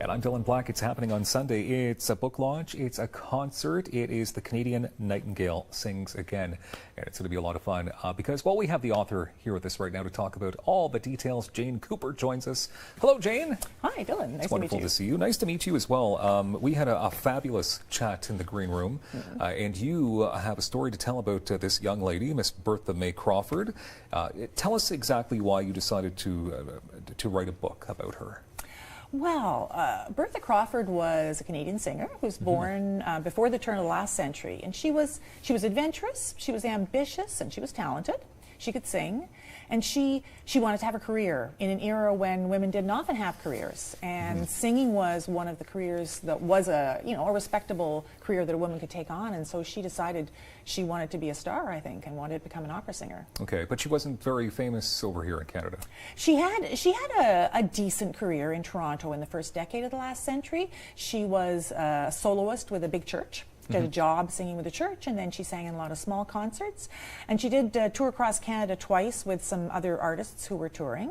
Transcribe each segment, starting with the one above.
And I'm Dylan Black. It's happening on Sunday. It's a book launch. It's a concert. It is the Canadian Nightingale Sings Again. And it's going to be a lot of fun because, well, we have the author here with us right now to talk about all the details. Jane Cooper joins us. Hello, Jane. Hi, Dylan. Nice it's wonderful to see you. Nice to meet you as well. We had a fabulous chat in the green room, and you have a story to tell about this young lady, Miss Bertha Crawford. Tell us exactly why you decided to write a book about her. Well, Bertha Crawford was a Canadian singer who was born before the turn of the last century, and she was adventurous, she was ambitious, and she was talented. She could sing, and she wanted to have a career in an era when women didn't often have careers, and singing was one of the careers that was a respectable career that a woman could take on, and so she decided she wanted to be a star, I think, and wanted to become an opera singer. Okay, but she wasn't very famous over here in Canada. She had a decent career in Toronto in the first decade of the last century. She was a soloist with a big church. She had a job singing with the church, and then she sang in a lot of small concerts. And she did tour across Canada twice with some other artists who were touring.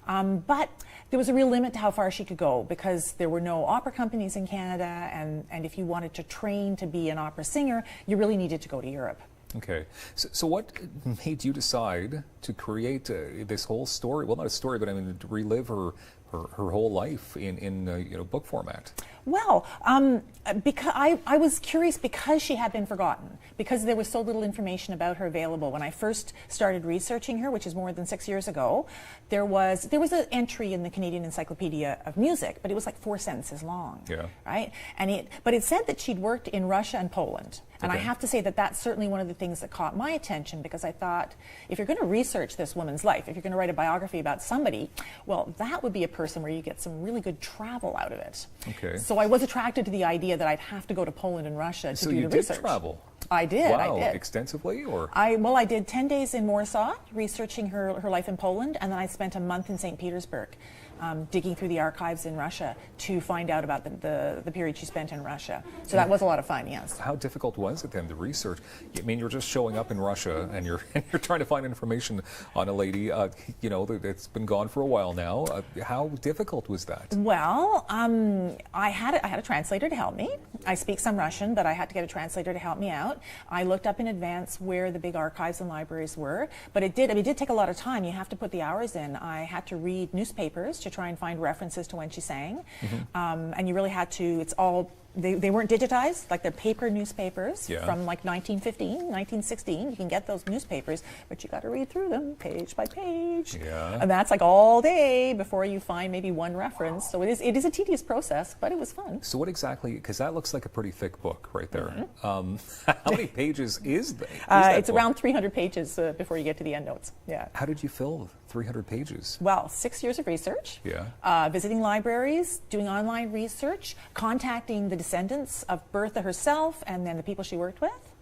But there was a real limit to how far she could go because there were no opera companies in Canada, and if you wanted to train to be an opera singer, you really needed to go to Europe. Okay. So what made you decide to create this whole story? Well, not a story, but I mean to relive her whole life in book format? Well, because I was curious because she had been forgotten, because there was so little information about her available. When I first started researching her, which is more than 6 years ago, there was an entry in the Canadian Encyclopedia of Music, but it was like 4 sentences long, right? But it said that she'd worked in Russia and Poland. And I have to say that that's certainly one of the things that caught my attention, because I thought, if you're going to research this woman's life, if you're going to write a biography about somebody, well, that would be a person where you get some really good travel out of it. Okay. So I was attracted to the idea that I'd have to go to Poland and Russia to do the research. So you did travel? I did. Wow, I did. Extensively, or? I did 10 days in Warsaw researching her life in Poland, and then I spent a month in St. Petersburg digging through the archives in Russia to find out about the period she spent in Russia. So that was a lot of fun, yes. How difficult was it then to research? I mean, you're just showing up in Russia and you're trying to find information on a lady, that's been gone for a while now. How difficult was that? Well, I had a translator to help me. I speak some Russian, but I had to get a translator to help me out. I looked up in advance where the big archives and libraries were, but it did take a lot of time. You have to put the hours in. I had to read newspapers to try and find references to when she sang, and you really had to. They weren't digitized, like they're paper newspapers from like 1915, 1916. You can get those newspapers, but you got to read through them page by page. Yeah. And that's like all day before you find maybe one reference. So it is a tedious process, but it was fun. So what exactly, because that looks like a pretty thick book right there. How many pages is that? It's around 300 pages before you get to the endnotes. Yeah. How did you fill 300 pages? Well, 6 years of research, visiting libraries, doing online research, contacting the descendants of Bertha herself and then the people she worked with,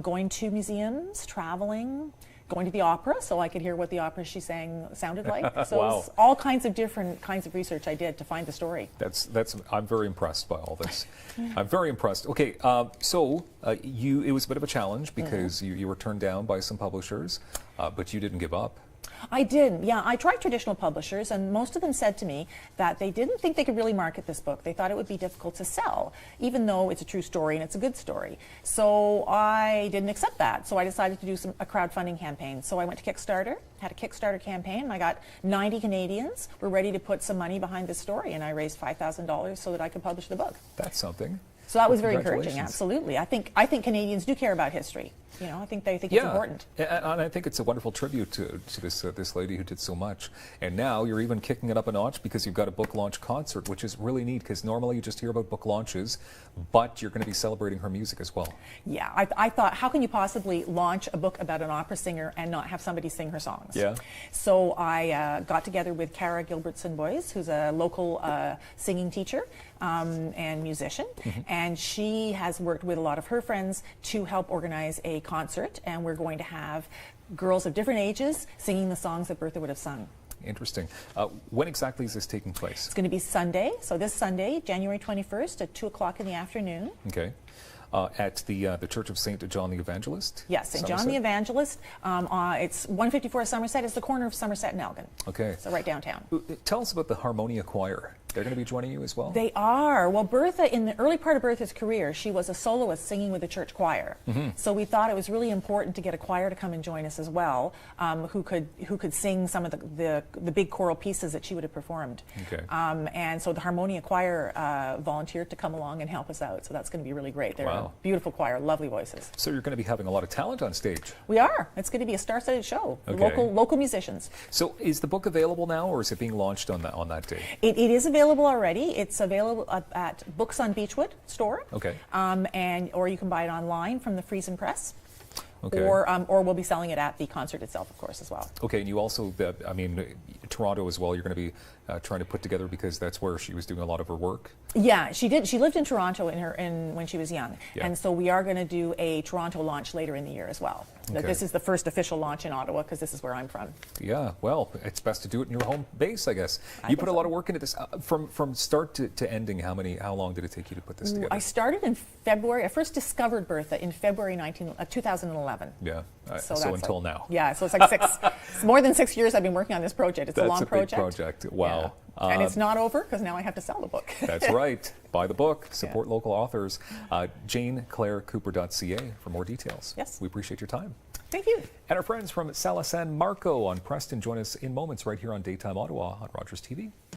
going to museums, traveling, going to the opera so I could hear what the opera she sang sounded like. So wow. It was all kinds of different kinds of research I did to find the story. I'm very impressed by all this. I'm very impressed. Okay, so it was a bit of a challenge because you were turned down by some publishers, but you didn't give up. I did, yeah. I tried traditional publishers, and most of them said to me that they didn't think they could really market this book. They thought it would be difficult to sell, even though it's a true story and it's a good story. So I didn't accept that. So I decided to do a crowdfunding campaign. So I went to Kickstarter, had a Kickstarter campaign. I got 90 Canadians were ready to put some money behind this story, and I raised $5,000 so that I could publish the book. That's something. So that was very encouraging, absolutely. I think Canadians do care about history. I think they think it's important. And I think it's a wonderful tribute to this lady who did so much. And now you're even kicking it up a notch because you've got a book launch concert, which is really neat because normally you just hear about book launches, but you're going to be celebrating her music as well. Yeah, I thought, how can you possibly launch a book about an opera singer and not have somebody sing her songs? Yeah. So I got together with Cara Gilbertson Boys, who's a local singing teacher and musician, and she has worked with a lot of her friends to help organize a concert, and we're going to have girls of different ages singing the songs that Bertha would have sung. Interesting. When exactly is this taking place? It's going to be Sunday, so this Sunday, January 21st at 2 o'clock in the afternoon. Okay. At the Church of St. John the Evangelist? Yes, St. John the Evangelist. It's 154 Somerset. It's the corner of Somerset and Elgin. Okay. So right downtown. Tell us about the Harmonia Choir. They're going to be joining you as well? They are. Well, Bertha, in the early part of Bertha's career, she was a soloist singing with the church choir. So we thought it was really important to get a choir to come and join us as well, who could sing some of the big choral pieces that she would have performed. Okay. And so the Harmonia Choir volunteered to come along and help us out. So that's going to be really great. They're a beautiful choir, lovely voices. So you're going to be having a lot of talent on stage. We are. It's going to be a star-studded show. Okay. Local musicians. So is the book available now, or is it being launched on that day? It is available already. It's available at Books on Beechwood store. Okay. Or you can buy it online from the Friesen Press. Okay. Or we'll be selling it at the concert itself, of course, as well. Okay, and you also, I mean, Toronto as well, you're going to be trying to put together, because that's where she was doing a lot of her work. Yeah, she did. She lived in Toronto when she was young. Yeah. And so we are going to do a Toronto launch later in the year as well. Okay. This is the first official launch in Ottawa, because this is where I'm from. Yeah, well, it's best to do it in your home base, I guess. You put a lot of work into this. From start to ending, how long did it take you to put this together? I started in February. I first discovered Bertha in February 2011. Yeah, so that's until now. Yeah, so it's like it's more than 6 years I've been working on this project. It's a long project. That's a big project. Wow. Yeah. And it's not over, because now I have to sell the book. That's right. Buy the book. Support local authors. JaneClaireCooper.ca for more details. Yes. We appreciate your time. Thank you. And our friends from Salas San Marco on Preston join us in moments right here on Daytime Ottawa on Rogers TV.